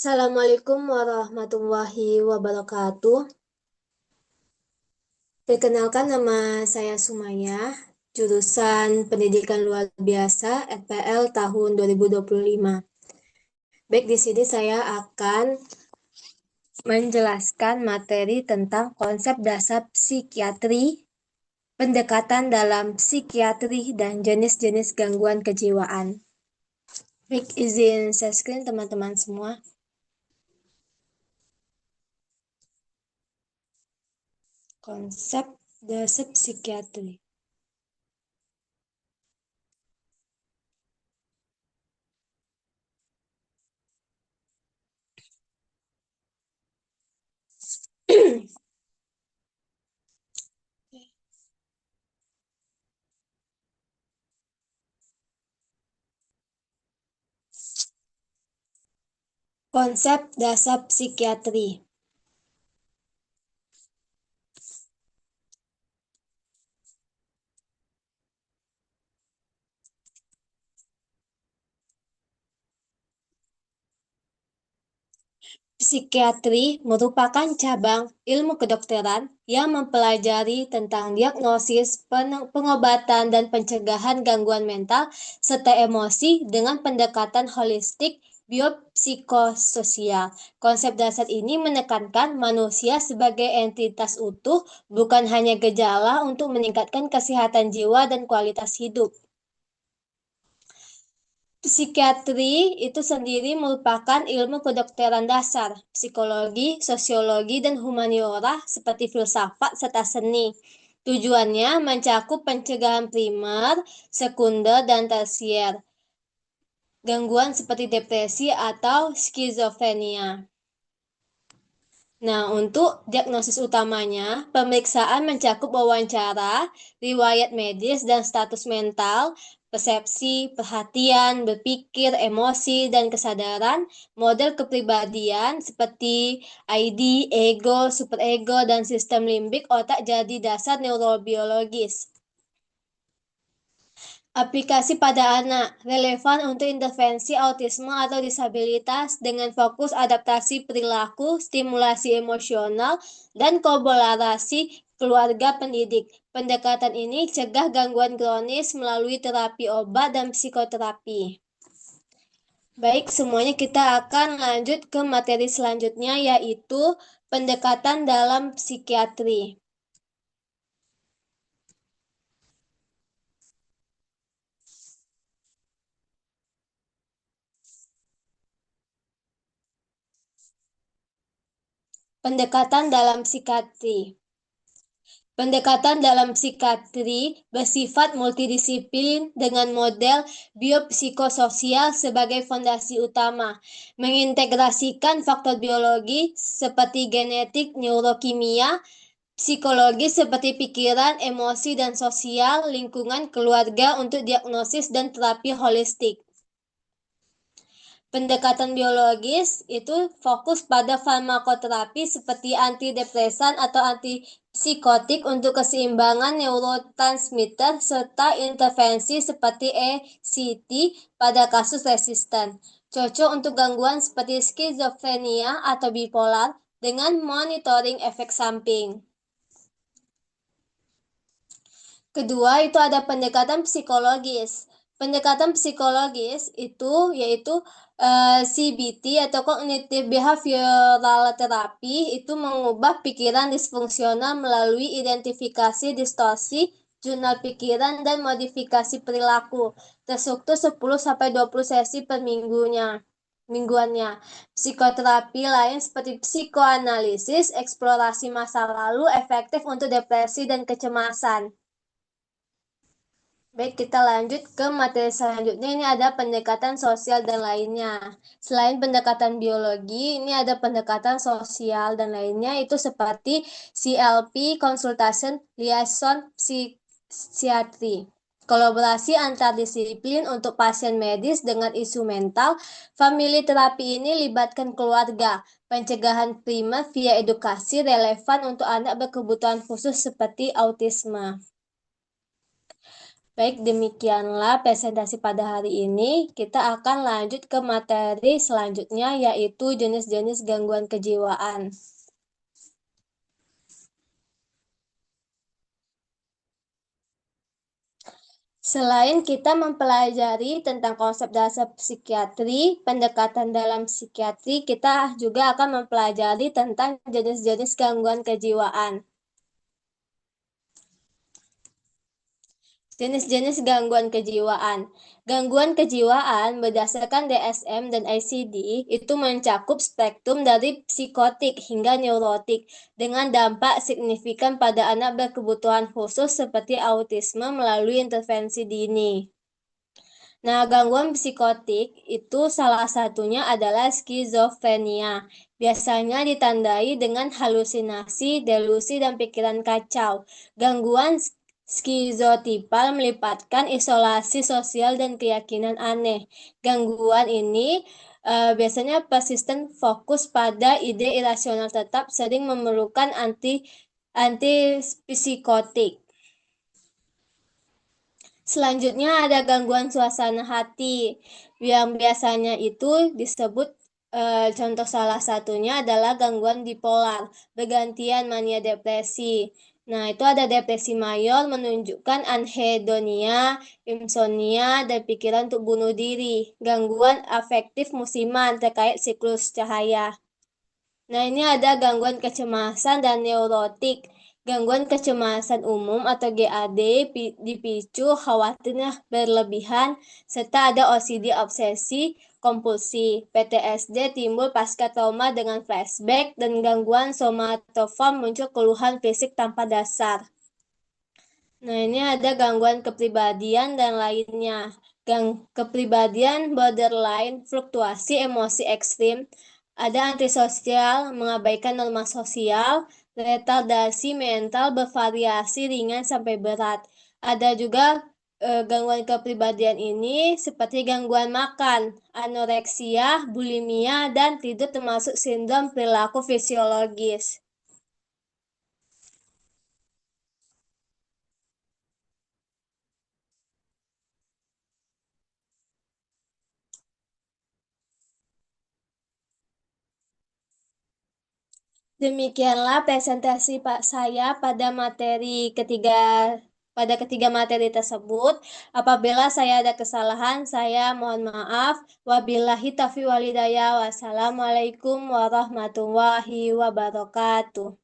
Assalamualaikum warahmatullahi wabarakatuh. Perkenalkan, nama saya Sumaya, jurusan Pendidikan Luar Biasa FPL tahun 2025. Baik, di sini saya akan menjelaskan materi tentang konsep dasar psikiatri, pendekatan dalam psikiatri, dan jenis-jenis gangguan kejiwaan. Baik, izin share screen teman-teman semua. Konsep dasar psikiatri. Konsep dasar psikiatri. Psikiatri merupakan cabang ilmu kedokteran yang mempelajari tentang diagnosis, pengobatan, dan pencegahan gangguan mental serta emosi dengan pendekatan holistik biopsikososial. Konsep dasar ini menekankan manusia sebagai entitas utuh, bukan hanya gejala, untuk meningkatkan kesehatan jiwa dan kualitas hidup. Psikiatri itu sendiri merupakan ilmu kedokteran dasar, psikologi, sosiologi, dan humaniora seperti filsafat serta seni. Tujuannya mencakup pencegahan primer, sekunder, dan tersier, gangguan seperti depresi atau skizofrenia. Nah, untuk diagnosis utamanya, pemeriksaan mencakup wawancara, riwayat medis, dan status mental, persepsi, perhatian, berpikir, emosi, dan kesadaran, model kepribadian seperti ID, ego, superego, dan sistem limbik otak jadi dasar neurobiologis. Aplikasi pada anak relevan untuk intervensi autisme atau disabilitas dengan fokus adaptasi perilaku, stimulasi emosional, dan kolaborasi keluarga pendidik. Pendekatan ini cegah gangguan kronis melalui terapi obat dan psikoterapi. Baik, semuanya kita akan lanjut ke materi selanjutnya, yaitu pendekatan dalam psikiatri. Pendekatan dalam psikiatri. Pendekatan dalam psikiatri bersifat multidisiplin dengan model biopsikososial sebagai fondasi utama, mengintegrasikan faktor biologi seperti genetik, neurokimia, psikologi seperti pikiran, emosi, dan sosial, lingkungan, keluarga untuk diagnosis dan terapi holistik. Pendekatan biologis itu fokus pada farmakoterapi seperti antidepresan atau antipsikotik untuk keseimbangan neurotransmitter serta intervensi seperti ECT pada kasus resisten. Cocok untuk gangguan seperti skizofrenia atau bipolar dengan monitoring efek samping. Kedua, itu ada pendekatan psikologis. Pendekatan psikologis itu yaitu CBT atau Cognitive Behavioral Therapy itu mengubah pikiran disfungsional melalui identifikasi distorsi, jurnal pikiran, dan modifikasi perilaku. Terstruktur 10-20 sesi per mingguannya. Psikoterapi lain seperti psikoanalisis, eksplorasi masa lalu efektif untuk depresi dan kecemasan. Baik, kita lanjut ke materi selanjutnya. Ini ada pendekatan sosial dan lainnya. Selain pendekatan biologi, ini ada pendekatan sosial dan lainnya, itu seperti CLP, Consultation Liaison Psikiatri. Kolaborasi antar disiplin untuk pasien medis dengan isu mental. Family terapi ini libatkan keluarga. Pencegahan primer via edukasi relevan untuk anak berkebutuhan khusus seperti autisme. Baik, demikianlah presentasi pada hari ini. Kita akan lanjut ke materi selanjutnya, yaitu jenis-jenis gangguan kejiwaan. Selain kita mempelajari tentang konsep dasar psikiatri, pendekatan dalam psikiatri, kita juga akan mempelajari tentang jenis-jenis gangguan kejiwaan. Jenis-jenis gangguan kejiwaan. Gangguan kejiwaan berdasarkan DSM dan ICD itu mencakup spektrum dari psikotik hingga neurotik dengan dampak signifikan pada anak berkebutuhan khusus seperti autisme melalui intervensi dini. Nah, gangguan psikotik itu salah satunya adalah skizofrenia. Biasanya ditandai dengan halusinasi, delusi, dan pikiran kacau. Gangguan skizotipal melibatkan isolasi sosial dan keyakinan aneh. Gangguan ini biasanya persisten fokus pada ide irasional tetap sering memerlukan antipsikotik. Selanjutnya ada gangguan suasana hati yang biasanya itu disebut contoh salah satunya adalah gangguan bipolar, bergantian mania depresi. Nah, itu ada depresi mayor menunjukkan anhedonia, insomnia, dan pikiran untuk bunuh diri. Gangguan afektif musiman terkait siklus cahaya. Nah, ini ada gangguan kecemasan dan neurotik. Gangguan kecemasan umum atau GAD dipicu khawatirnya berlebihan, serta ada OCD obsesi kompulsi. PTSD timbul pasca trauma dengan flashback, dan gangguan somatoform muncul keluhan fisik tanpa dasar. Nah, ini ada gangguan kepribadian dan lainnya. Kepribadian borderline, fluktuasi emosi ekstrim, ada antisosial, mengabaikan norma sosial, retardasi mental bervariasi ringan sampai berat. Ada juga gangguan kepribadian ini seperti gangguan makan, anoreksia, bulimia, dan tidur termasuk sindrom perilaku fisiologis. Demikianlah presentasi Pak saya pada ketiga materi tersebut. Apabila saya ada kesalahan, saya mohon maaf. Wabillahi taufiq walhidayah. Wassalamualaikum warahmatullahi wabarakatuh.